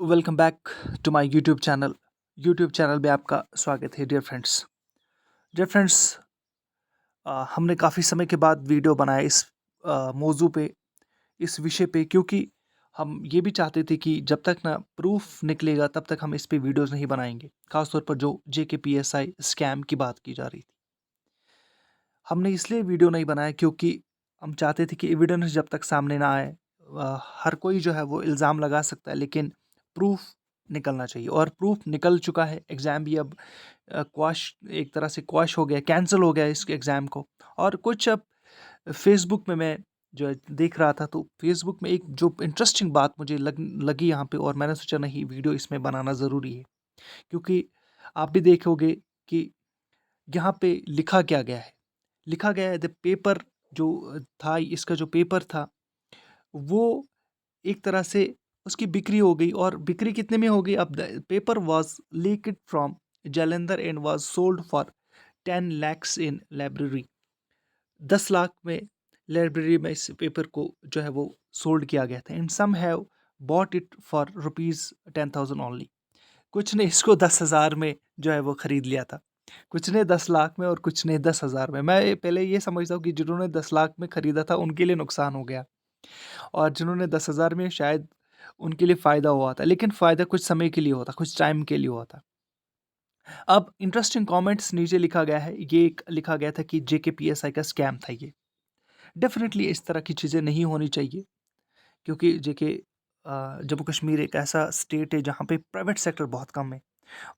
Welcome back to my YouTube channel में आपका स्वागत है डियर फ्रेंड्स। हमने काफ़ी समय के बाद वीडियो बनाया इस मौजू पे, इस विषय पे, क्योंकि हम ये भी चाहते थे कि जब तक ना प्रूफ निकलेगा तब तक हम इस पे वीडियोस नहीं बनाएंगे। खासतौर पर जो JKPSI स्कैम की बात की जा रही थी, हमने इसलिए वीडियो नहीं बनाया क्योंकि हम चाहते थे कि एविडेंस जब तक सामने ना आए, हर कोई जो है वो इल्ज़ाम लगा सकता है, लेकिन प्रूफ निकलना चाहिए। और प्रूफ निकल चुका है। एग्ज़ाम भी अब क्वाश एक तरह से क्वाश हो गया, कैंसिल हो गया इस एग्ज़ाम को। और कुछ अब फेसबुक में मैं जो है देख रहा था, तो फेसबुक में एक जो इंटरेस्टिंग बात मुझे लगी यहाँ पे, और मैंने सोचा नहीं, वीडियो इसमें बनाना ज़रूरी है। क्योंकि आप भी देखोगे कि यहाँ पे लिखा क्या गया है। लिखा गया है द पेपर जो था, इसका जो पेपर था वो एक तरह से उसकी बिक्री हो गई। और बिक्री कितने में हो गई? अब the paper was leaked from Jalandhar and was sold for 10 lakhs in library. 10 lakh में लाइब्रेरी में इस पेपर को जो है वो सोल्ड किया गया था। And some have bought it for rupees 10,000 only. कुछ ने इसको 10,000 में जो है वो खरीद लिया था। कुछ ने 10 लाख में और कुछ ने 10,000 में। मैं पहले ये समझता हूँ कि जिन्होंने 10 लाख में खरीदा था उनके लिए नुकसान हो गया, और जिन्होंने 10,000 में, शायद उनके लिए फ़ायदा हुआ था। लेकिन फ़ायदा कुछ समय के लिए होता, कुछ टाइम के लिए हुआ था। अब इंटरेस्टिंग कमेंट्स नीचे लिखा गया है। ये एक लिखा गया था कि JKPSI का स्कैम था ये। डेफ़िनिटली इस तरह की चीज़ें नहीं होनी चाहिए, क्योंकि जम्मू कश्मीर एक ऐसा स्टेट है जहाँ पे प्राइवेट सेक्टर बहुत कम है।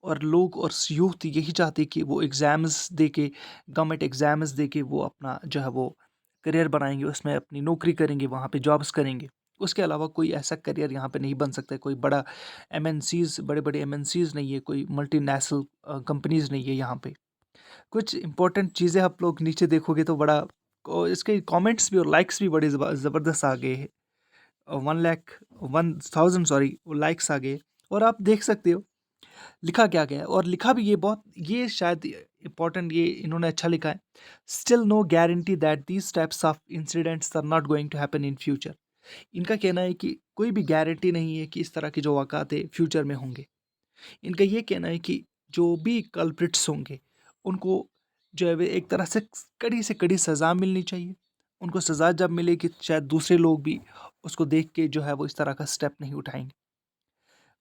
और लोग और यूथ यही चाहते हैं कि वो एग्ज़ाम्स दे के, गवर्नमेंट एग्ज़ाम्स दे के वो अपना जो है वो करियर बनाएँगे, उसमें अपनी नौकरी करेंगे, वहाँ पे जॉब्स करेंगे। उसके अलावा कोई ऐसा करियर यहाँ पे नहीं बन सकता है। कोई बड़ा MNCs, बड़े-बड़े MNCs नहीं है, कोई मल्टीनेशनल कंपनीज़ नहीं है यहाँ पे। कुछ इंपॉर्टेंट चीज़ें आप लोग नीचे देखोगे तो बड़ा इसके कमेंट्स भी और लाइक्स भी बड़े ज़बरदस्त आ गए हैं। 1 लाख 1000 सॉरी लाइक्स आ गए। और आप देख सकते हो लिखा क्या गया है, और लिखा भी ये शायद इम्पोर्टेंट, ये इन्होंने अच्छा लिखा है। Still no guarantee that these types of incidents are not going to happen in future. इनका कहना है कि कोई भी गारंटी नहीं है कि इस तरह के जो वाक़ात है फ्यूचर में होंगे। इनका ये कहना है कि जो भी कल्प्रिट्स होंगे उनको जो है वे एक तरह से कड़ी सज़ा मिलनी चाहिए। उनको सज़ा जब मिलेगी शायद दूसरे लोग भी उसको देख के जो है वो इस तरह का स्टेप नहीं उठाएँगे।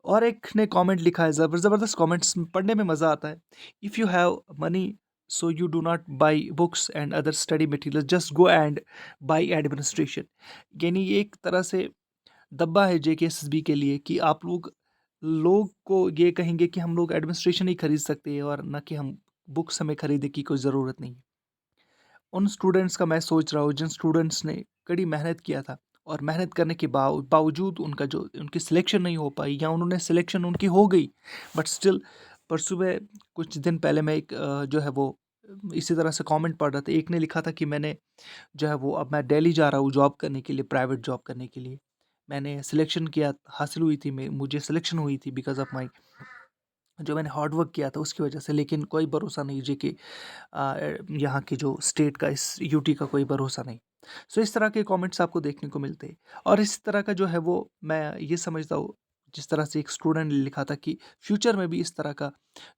और एक ने कमेंट लिखा है, ज़बरदस्त कमेंट्स पढ़ने में मज़ा आता है। If you have money so you do not buy books and other study material, just go and buy administration. यानी ये एक तरह से दब्बा है JKSSB के लिए कि आप लोग को ये कहेंगे कि हम लोग एडमिनिस्ट्रेशन ही खरीद सकते हैं, और ना कि हम बुक्स हमें खरीदने की कोई ज़रूरत नहीं है। उन स्टूडेंट्स का मैं सोच रहा हूँ जिन स्टूडेंट्स ने कड़ी मेहनत किया था, और मेहनत करने के बावजूद उनका जो उनकी सिलेक्शन नहीं हो पाई, या उन्होंने सिलेक्शन उनकी हो गई बट स्टिल। परसों में कुछ दिन पहले मैं एक जो है वो इसी तरह से कमेंट पढ़ रहा था। एक ने लिखा था कि मैंने जो है वो, अब मैं दिल्ली जा रहा हूँ जॉब करने के लिए, प्राइवेट जॉब करने के लिए। मैंने सिलेक्शन किया, हासिल हुई थी, मुझे सिलेक्शन हुई थी बिकॉज ऑफ माई, जो मैंने हार्ड वर्क किया था उसकी वजह से। लेकिन कोई भरोसा नहीं जी कि यहाँ की जो स्टेट का, इस यूटी का कोई भरोसा नहीं। सो इस तरह के कमेंट्स आपको देखने को मिलते हैं। और इस तरह का जो है वो, मैं ये समझता हूँ, जिस तरह से एक स्टूडेंट ने लिखा था कि फ्यूचर में भी इस तरह का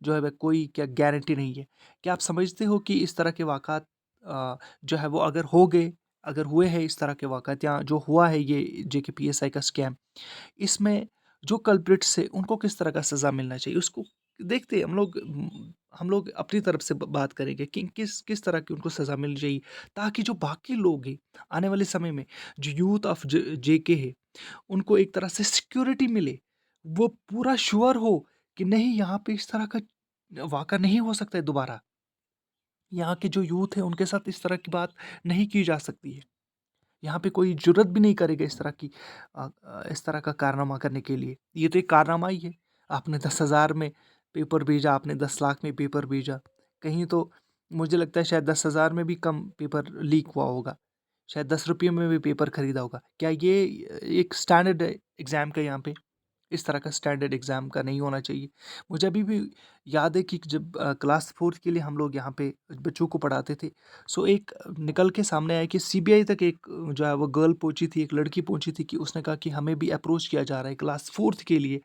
जो है वह कोई क्या गारंटी नहीं है। क्या आप समझते हो कि इस तरह के वाक़ात जो है वो अगर हुए हैं इस तरह के वाक़ात, या जो हुआ है ये JKPSI का स्कैम, इसमें जो कल्प्रिट्स है उनको किस तरह का सज़ा मिलना चाहिए? उसको देखते हैं हम लोग अपनी तरफ से बात करेंगे कि किस किस तरह की उनको सज़ा मिलनी चाहिए, ताकि जो बाकी लोग हैं आने वाले समय में, जो यूथ ऑफ JK है, उनको एक तरह से सिक्योरिटी मिले। वो पूरा श्योर हो कि नहीं, यहाँ पे इस तरह का वाक़ा नहीं हो सकता है दोबारा। यहाँ के जो यूथ है उनके साथ इस तरह की बात नहीं की जा सकती है। यहाँ पे कोई जुर्रत भी नहीं करेगा इस तरह का कारनामा करने के लिए। ये तो एक कारनामा ही है। आपने 10,000 में पेपर भेजा, आपने 10 लाख में पेपर भेजा। कहीं तो मुझे लगता है शायद 10,000 में भी कम पेपर लीक हुआ होगा। शायद ₹10 में भी पेपर खरीदा होगा। क्या ये एक स्टैंडर्ड एग्ज़ाम का यहाँ पे? इस तरह का स्टैंडर्ड एग्ज़ाम का नहीं होना चाहिए। मुझे अभी भी याद है कि जब क्लास 4th के लिए हम लोग यहाँ पे बच्चों को पढ़ाते थे, सो एक निकल के सामने आया कि सीबीआई तक एक जो है वो गर्ल पहुँची थी, एक लड़की पहुँची थी कि उसने कहा कि हमें भी अप्रोच किया जा रहा है क्लास 4th के लिए,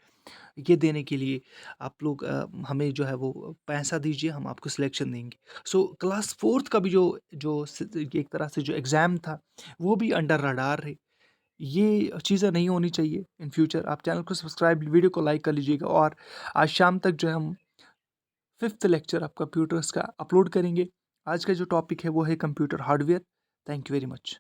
ये देने के लिए आप लोग हमें जो है वो पैसा दीजिए, हम आपको सिलेक्शन देंगे। सो क्लास 4th का भी जो जो स एक तरह से जो एग्ज़ाम था, वो भी अंडर रडार है। ये चीज़ें नहीं होनी चाहिए इन फ्यूचर। आप चैनल को सब्सक्राइब, वीडियो को लाइक कर लीजिएगा और आज शाम तक जो है हम 5th लेक्चर आप कंप्यूटर्स का अपलोड करेंगे। आज का जो टॉपिक है वो है computer hardware. Thank you very much.